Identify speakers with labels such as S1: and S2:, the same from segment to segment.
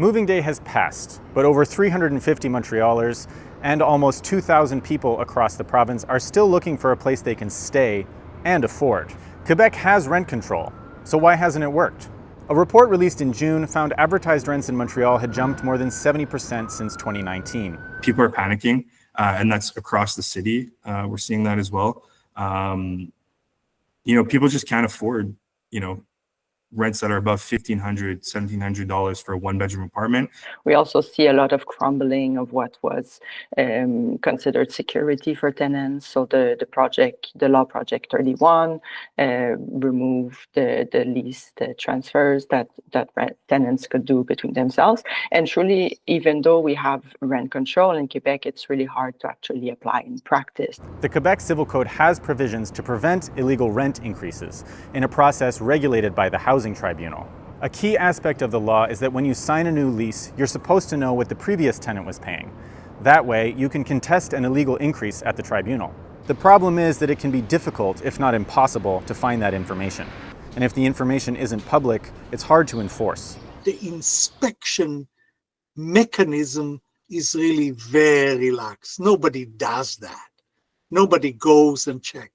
S1: Moving day has passed, but over 350 Montrealers and almost 2,000 people across the province are still looking for a place they can stay and afford. Quebec has rent control, so why hasn't it worked? A report released in June found advertised rents in Montreal had jumped more than 70% since 2019.
S2: People are panicking, and that's across the city. We're seeing that as well. People just can't afford, rents that are above $1,500, $1,700 for a one-bedroom apartment.
S3: We also see a lot of crumbling of what was considered security for tenants. So the law project 31 removed the lease transfers that tenants could do between themselves. And truly, even though we have rent control in Quebec, it's really hard to actually apply in practice.
S1: The Quebec Civil Code has provisions to prevent illegal rent increases in a process regulated by the Housing Tribunal. A key aspect of the law is that when you sign a new lease, you're supposed to know what the previous tenant was paying. That way, you can contest an illegal increase at the tribunal. The problem is that it can be difficult, if not impossible, to find that information. And if the information isn't public, it's hard to enforce.
S4: The inspection mechanism is really very lax. Nobody does that. Nobody goes and check.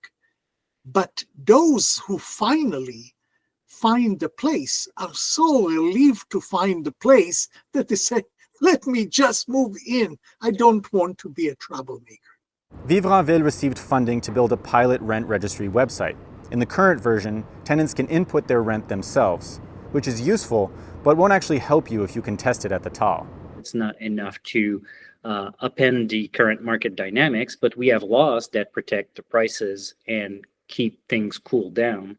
S4: But those who finally find the place are so relieved to find the place that they say, let me just move in. I don't want to be a troublemaker.
S1: Vivre en Ville received funding to build a pilot rent registry website. In the current version, tenants can input their rent themselves, which is useful, but won't actually help you if you contest it at the TAL.
S5: It's not enough to upend the current market dynamics, but we have laws that protect the prices and keep things cooled down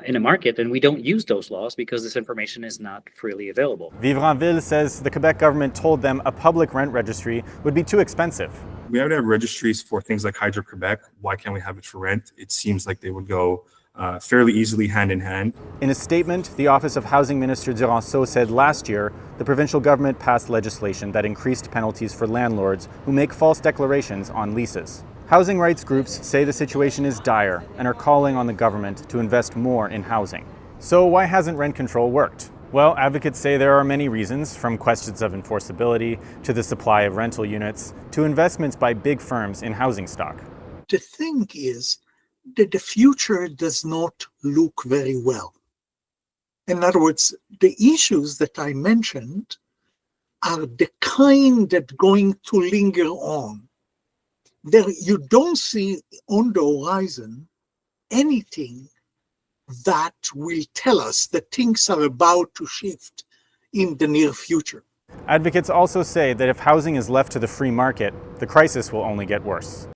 S5: in a market, and we don't use those laws because this information is not freely available.
S1: Vivre en Ville says the Quebec government told them a public rent registry would be too expensive.
S2: We have to have registries for things like Hydro-Quebec. Why can't we have it for rent? It seems like they would go fairly easily hand in hand.
S1: In a statement, the Office of Housing Minister Duranceau said last year the provincial government passed legislation that increased penalties for landlords who make false declarations on leases. Housing rights groups say the situation is dire and are calling on the government to invest more in housing. So why hasn't rent control worked? Well, advocates say there are many reasons, from questions of enforceability to the supply of rental units to investments by big firms in housing stock.
S4: The thing is that the future does not look very well. In other words, the issues that I mentioned are the kind that are going to linger on. There, you don't see on the horizon anything that will tell us that things are about to shift in the near future.
S1: Advocates also say that if housing is left to the free market, the crisis will only get worse.